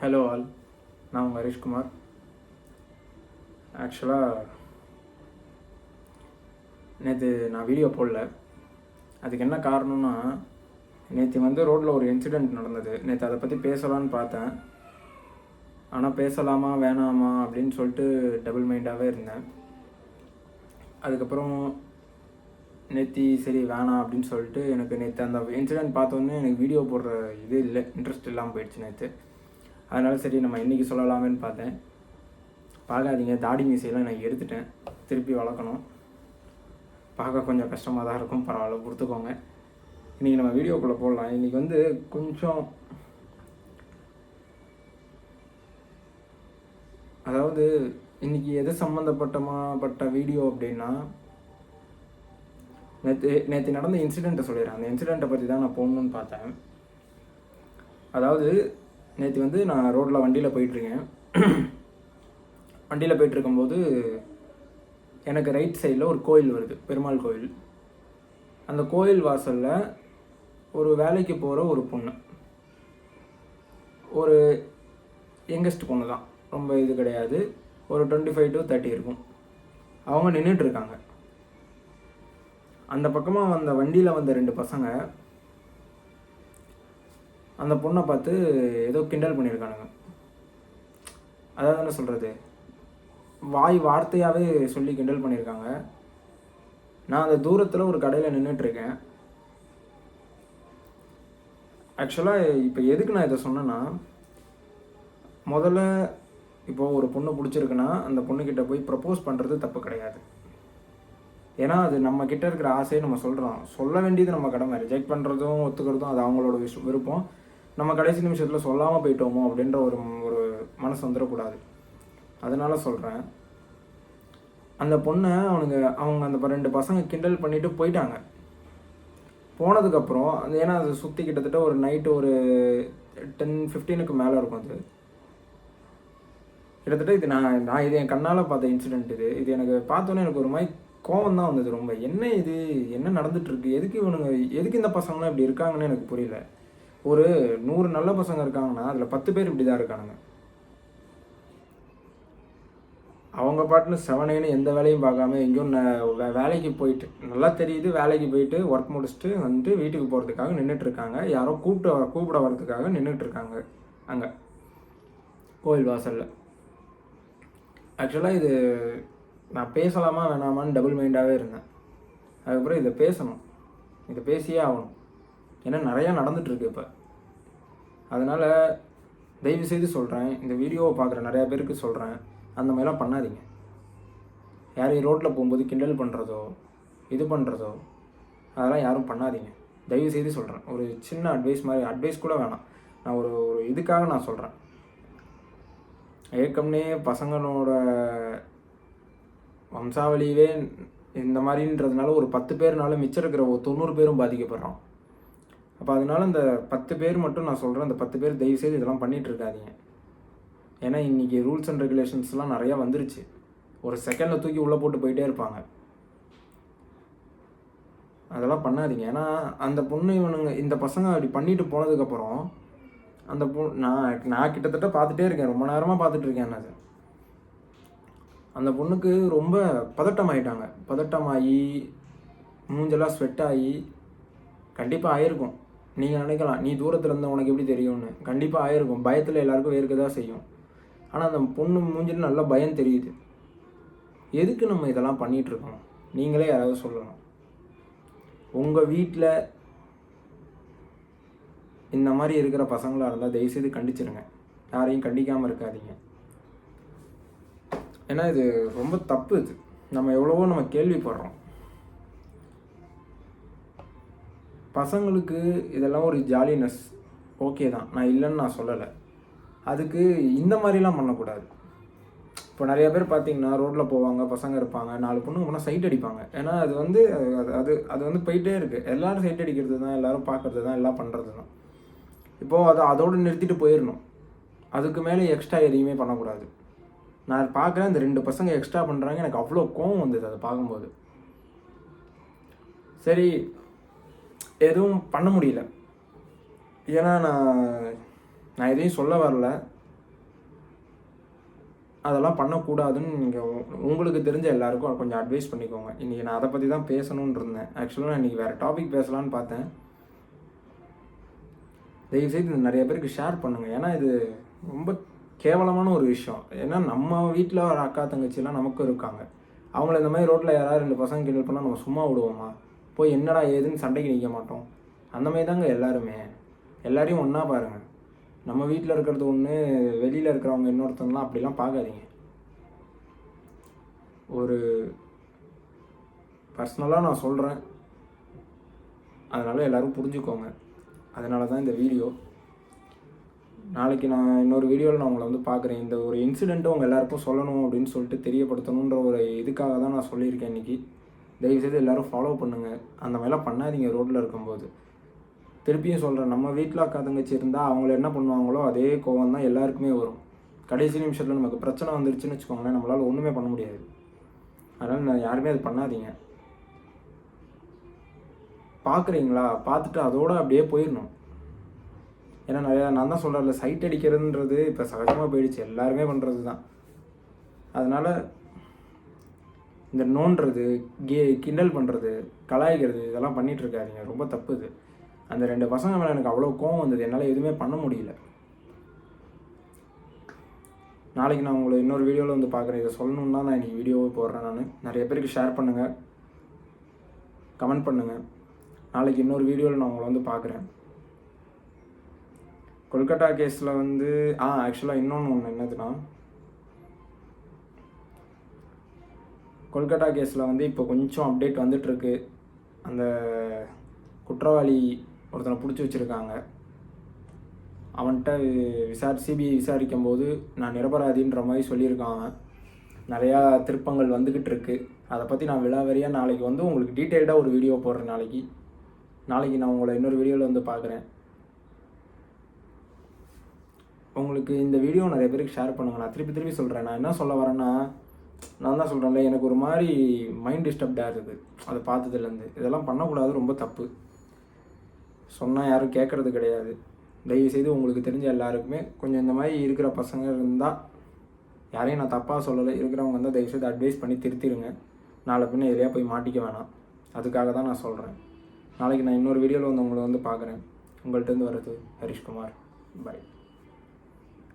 Hello all, நான் உங்கள் ஹரிஷ்குமார். ஆக்சுவலாக நேற்று நான் வீடியோ போடல. அதுக்கு என்ன காரணம்னா, நேற்று ரோட்டில் ஒரு இன்சிடெண்ட் நடந்தது. நேற்று அதை பற்றி பேசலான்னு பார்த்தேன். ஆனால் பேசலாமா வேணாமா அப்படின்னு சொல்லிட்டு டபுள் மைண்டாகவே இருந்தேன். அதுக்கப்புறம் நேற்று சரி வேணாம் அப்படின்னு சொல்லிட்டு எனக்கு நேற்று அந்த இன்சிடெண்ட் பார்த்தோன்னே எனக்கு வீடியோ போடுற இது இல்லை, இன்ட்ரெஸ்ட் இல்லாமல் போயிடுச்சு நேற்று. அதனால் சரி நம்ம இன்றைக்கி சொல்லலாமேன்னு பார்த்தேன். பார்க்காதீங்க, தாடி மீசையெல்லாம் நான் எடுத்துட்டேன், திருப்பி வளர்க்கணும். பார்க்க கொஞ்சம் கஷ்டமாக தான் இருக்கும், பரவாயில்ல பொறுத்துக்கோங்க. இன்றைக்கி நம்ம வீடியோக்குள்ளே போடலாம். இன்றைக்கி கொஞ்சம் அதாவது இன்றைக்கி எது சம்மந்தப்பட்ட வீடியோ அப்படின்னா, நேற்று நடந்த இன்சிடெண்ட்டை சொல்லிடுறேன். அந்த இன்சிடெண்ட்டை பற்றி தான் நான் போகணுன்னு பார்த்தேன். அதாவது நேற்று நான் ரோட்டில் வண்டியில் போயிட்டுருக்கேன். வண்டியில் போயிட்டுருக்கும்போது எனக்கு ரைட் சைடில் ஒரு கோயில் வருது, பெருமாள் கோயில். அந்த கோயில் வாசலில் ஒரு வேலைக்கு போகிற ஒரு பொண்ணு, ஒரு யங்கஸ்ட் பொண்ணு தான், ரொம்ப இது கிடையாது, ஒரு 25 to 30 இருக்கும். அவங்க நின்றுட்டுருக்காங்க. அந்த பக்கமாக வந்த வண்டியில் வந்த 2 பசங்க அந்த பொண்ணை பார்த்து ஏதோ கிண்டல் பண்ணியிருக்கானுங்க. அதாவது என்ன சொல்கிறது, வார்த்தையாகவே சொல்லி கிண்டல் பண்ணியிருக்காங்க. நான் அந்த தூரத்தில் ஒரு கடையில் நின்றுட்டுருக்கேன். ஆக்சுவலாக இப்போ எதுக்கு நான் இதை சொன்னேன்னா, முதல்ல இப்போது ஒரு பொண்ணு பிடிச்சிருக்குன்னா அந்த பொண்ணுக்கிட்ட போய் ப்ரப்போஸ் பண்ணுறது தப்பு கிடையாது. ஏன்னா அது நம்மக்கிட்ட இருக்கிற ஆசையை நம்ம சொல்கிறோம். சொல்ல வேண்டியது நம்ம கடமை. ரிஜெக்ட் பண்ணுறதும் ஒத்துக்கிறதும் அது அவங்களோட விருப்பம். நம்ம கடைசி நிமிஷத்தில் சொல்லாமல் போயிட்டோமோ அப்படின்ற ஒரு மனசு வந்துடக்கூடாது. அதனால சொல்கிறேன். அந்த பொண்ணை அவங்க அந்த 2 பசங்க கிண்டல் பண்ணிவிட்டு போயிட்டாங்க. போனதுக்கப்புறம் ஏன்னா அது சுற்றி கிட்டத்தட்ட ஒரு நைட்டு ஒரு 10-15க்கு மேலே இருக்கும். அது கிட்டத்தட்ட இது நான் இது என் கண்ணால் பார்த்த இன்சிடெண்ட். இது எனக்கு பார்த்தோன்னே எனக்கு ஒரு மாதிரி கோவம் தான் வந்தது ரொம்ப. என்ன இது, என்ன நடந்துகிட்ருக்கு, எதுக்கு இந்த பசங்களாம் இப்படி இருக்காங்கன்னு எனக்கு புரியல. ஒரு 100 நல்ல பசங்க இருக்காங்கன்னா அதில் 10 பேர் இப்படி தான் இருக்கானுங்க. அவங்க பாட்டுன்னு செவனேன்னு எந்த வேலையும் பார்க்காம எங்கேயும் வேலைக்கு போயிட்டு, நல்லா தெரியுது, வேலைக்கு போயிட்டு ஒர்க் முடிச்சுட்டு வீட்டுக்கு போகிறதுக்காக நின்றுட்டுருக்காங்க. யாரோ கூப்பிட வர்றதுக்காக நின்றுட்டுருக்காங்க அங்கே கோயில் வாசலில். ஆக்சுவலாக இது நான் பேசலாமா வேணாமான்னு டபுள் மைண்டாகவே இருந்தேன். அதுக்கப்புறம் இதை பேசணும், இதை பேசியே ஆகணும். ஏன்னா நிறையா நடந்துகிட்ருக்கு இப்போ. அதனால் தயவுசெய்து சொல்கிறேன், இந்த வீடியோவை பார்க்குற நிறையா பேருக்கு சொல்கிறேன், அந்த மாதிரிலாம் பண்ணாதீங்க. யாரையும் ரோட்டில் போகும்போது கிண்டல் பண்ணுறதோ இது பண்ணுறதோ அதெல்லாம் யாரும் பண்ணாதீங்க. தயவுசெய்து சொல்கிறேன். ஒரு சின்ன அட்வைஸ் கூட வேணாம், நான் ஒரு இதுக்காக நான் சொல்கிறேன். ஏற்கனவே பசங்களோட வம்சாவளியவே இந்த மாதிரின்றதுனால ஒரு 10 பேர்னால மிச்சம் இருக்கிற ஒரு 90 பேரும் பாதிக்கப்படுறோம். அப்போ அதனால இந்த 10 பேர் மட்டும் நான் சொல்கிறேன், அந்த 10 பேர் தயவுசெய்து இதெல்லாம் பண்ணிகிட்டு இருக்காதீங்க. ஏன்னா இன்றைக்கி ரூல்ஸ் அண்ட் ரெகுலேஷன்ஸ்லாம் நிறையா வந்துருச்சு. ஒரு செகண்டில் தூக்கி உள்ளே போட்டு போயிட்டே இருப்பாங்க. அதெல்லாம் பண்ணாதீங்க. ஏன்னா அந்த பொண்ணு இந்த பசங்க அப்படி பண்ணிட்டு போனதுக்கப்புறம் அந்த நான் கிட்டத்தட்ட பார்த்துட்டே இருக்கேன், ரொம்ப நேரமாக பார்த்துட்ருக்கேன். அது அந்த பொண்ணுக்கு ரொம்ப பதட்டமாகி மூஞ்செல்லாம் ஸ்வெட் ஆகி, கண்டிப்பாக ஆயிருக்கும். நீங்கள் நினைக்கலாம், நீ தூரத்தில் இருந்தால் உனக்கு எப்படி தெரியும்னு. கண்டிப்பாக ஆயிருக்கும். பயத்தில் எல்லாருக்கும் வேர்க்க தான் செய்யும். ஆனால் அந்த பொண்ணு மூஞ்சில் நல்லா பயம் தெரியுது. எதுக்கு நம்ம இதெல்லாம் பண்ணிகிட்ருக்கோம்? நீங்களே யாராவது சொல்லணும். உங்கள் வீட்டில் இந்த மாதிரி இருக்கிற பசங்களாக இருந்தால் தயவுசெய்து கண்டிச்சிருங்க. யாரையும் கண்டிக்காமல் இருக்காதீங்க. ஏன்னா இது ரொம்ப தப்பு. இது நம்ம கேள்விப்படுறோம். பசங்களுக்கு இதெல்லாம் ஒரு ஜாலினஸ் ஓகே தான், நான் இல்லைன்னு நான் சொல்லலை. அதுக்கு இந்த மாதிரிலாம் பண்ணக்கூடாது. இப்போ நிறைய பேர் பார்த்தீங்கன்னா ரோட்டில் போவாங்க, பசங்க இருப்பாங்க, 4 பொண்ணுங்க போனால் சைட் அடிப்பாங்க. ஏன்னா அது போயிட்டே இருக்குது. எல்லோரும் சைட் அடிக்கிறது தான், எல்லோரும் பார்க்குறது தான், எல்லாம் பண்ணுறது தான். இப்போது அதோடு நிறுத்திட்டு போயிடணும். அதுக்கு மேலே எக்ஸ்ட்ரா எதையுமே பண்ணக்கூடாது. நான் பார்க்குறேன், இந்த 2 பசங்க எக்ஸ்ட்ரா பண்ணுறாங்க. எனக்கு அவ்வளோ கோவம் வந்தது அதை பார்க்கும்போது. சரி, எதுவும் பண்ண முடியல. ஏன்னா நான் எதையும் சொல்ல வரல. அதெல்லாம் பண்ணக்கூடாதுன்னு நீங்கள் உங்களுக்கு தெரிஞ்ச எல்லாருக்கும் கொஞ்சம் அட்வைஸ் பண்ணிக்கோங்க. இன்றைக்கி நான் அதை பற்றி தான் பேசணுன்னு இருந்தேன். ஆக்சுவலாக நான் இன்றைக்கி வேறு டாபிக் பேசலான்னு பார்த்தேன். தயவுசெய்து நிறைய பேருக்கு ஷேர் பண்ணுங்கள். ஏன்னா இது ரொம்ப கேவலமான ஒரு விஷயம். ஏன்னா நம்ம வீட்டில் ஒரு அக்கா தங்கச்சிலாம் நமக்கும் இருக்காங்க. அவங்கள இந்த மாதிரி ரோட்டில் யாராவது 2 பசங்க கிண்டல் பண்ணால் நம்ம சும்மா விடுவோமா? போய் என்னடா ஏதுன்னு சண்டைக்கு நிற்க மாட்டோம். அந்த மாதிரி தாங்க எல்லாருமே. எல்லாரையும் ஒன்றா பாருங்கள். நம்ம வீட்டில் இருக்கிறது ஒன்று, வெளியில் இருக்கிறவங்க இன்னொருத்தவங்களாம் அப்படிலாம் பார்க்காதீங்க. ஒரு பர்சனலாக நான் சொல்கிறேன், அதனால் எல்லோரும் புரிஞ்சுக்கோங்க. அதனால தான் இந்த வீடியோ. நாளைக்கு நான் இன்னொரு வீடியோவில் நான் உங்களை வந்து பார்க்குறேன். இந்த ஒரு இன்சிடெண்ட்டை உங்கள் எல்லாருக்கும் சொல்லணும் அப்படின்னு சொல்லிட்டு தெரியப்படுத்தணுன்ற ஒரு இதுக்காக தான் நான் சொல்லியிருக்கேன் இன்றைக்கி. தயவுசெய்து எல்லோரும் ஃபாலோ பண்ணுங்கள். அந்த மாதிரிலாம் பண்ணாதீங்க ரோட்டில் இருக்கும்போது. திருப்பியும் சொல்கிறேன், நம்ம வீட்டில் அக்கா தங்கச்சி இருந்தால் அவங்கள என்ன பண்ணுவாங்களோ அதே கோவம் தான் எல்லாருக்குமே வரும். கடைசி நிமிஷத்தில் நமக்கு பிரச்சனை வந்துருச்சுன்னு வச்சுக்கோங்களேன், நம்மளால் ஒன்றுமே பண்ண முடியாது. அதனால் நான் யாருமே அது பண்ணாதீங்க. பார்க்குறீங்களா, பார்த்துட்டு அதோடு அப்படியே போயிடணும். ஏன்னா நிறையா நான் தான் சொல்கிறேன்ல, சைட் அடிக்கிறதுன்றது இப்போ சகஜமாக போயிடுச்சு. எல்லாருமே பண்ணுறது தான். அதனால் இந்த நோண்டுறது, கிண்டல் பண்ணுறது, கலாய்க்கிறது இதெல்லாம் பண்ணிகிட்ருக்காதீங்க. ரொம்ப தப்பு இது. அந்த 2 பசங்க மேலே எனக்கு அவ்வளோ கோவம் வந்தது. என்னால் எதுவுமே பண்ண முடியல. நாளைக்கு நான் உங்களை இன்னொரு வீடியோவில் வந்து பார்க்குறேன். இதை சொல்லணுன்னு தான் நான் இன்றைக்கி வீடியோவை போடுறேன். நிறைய பேருக்கு ஷேர் பண்ணுங்கள், கமெண்ட் பண்ணுங்கள். நாளைக்கு இன்னொரு வீடியோவில் நான் உங்களை வந்து பார்க்குறேன். கொல்கட்டா கேஸில் வந்து ஆக்சுவலாக இன்னொன்று என்னதுன்னா, கொல்கட்டா கேஸில் வந்து இப்போ கொஞ்சம் அப்டேட் வந்துட்டுருக்கு. அந்த குற்றவாளி ஒருத்தனை பிடிச்சி வச்சுருக்காங்க. அவன்கிட்ட சிபிஐ விசாரிக்கும் போது நான் நிரபராதின்ற மாதிரி சொல்லியிருக்கான். நிறையா திருப்பங்கள் வந்துக்கிட்டு இருக்கு. அதை பற்றி நான் விலாவரியாக நாளைக்கு வந்து உங்களுக்கு டீட்டெயில்டாக ஒரு வீடியோ போடுறேன். நாளைக்கு நான் உங்களை இன்னொரு வீடியோவில் வந்து பார்க்குறேன். உங்களுக்கு இந்த வீடியோ நிறைய பேருக்கு ஷேர் பண்ணுங்கள். நான் திருப்பி சொல்கிறேன். நான் என்ன சொல்ல வரேன்னா, நான் தான் சொல்கிறேன்ல, எனக்கு ஒரு மாதிரி மைண்ட் டிஸ்டர்ப்டாக இருக்குது அதை பார்த்ததுலேருந்து. இதெல்லாம் பண்ணக்கூடாது, ரொம்ப தப்பு. சொன்னால் யாரும் கேட்குறது கிடையாது. தயவுசெய்து உங்களுக்கு தெரிஞ்ச எல்லாருக்குமே கொஞ்சம் இந்த மாதிரி இருக்கிற பசங்க இருந்தால், யாரையும் நான் தப்பாக சொல்லலை, இருக்கிறவங்க இருந்தால் தயவுசெய்து அட்வைஸ் பண்ணி திருத்திடுங்க. நாளை பின்ன எதையா போய் மாட்டிக்க வேணாம். அதுக்காக தான் நான் சொல்கிறேன். நாளைக்கு நான் இன்னொரு வீடியோவில் வந்து உங்களை வந்து பார்க்குறேன். உங்கள்கிட்ட வர்றது ஹரிஷ்குமார். பாய்.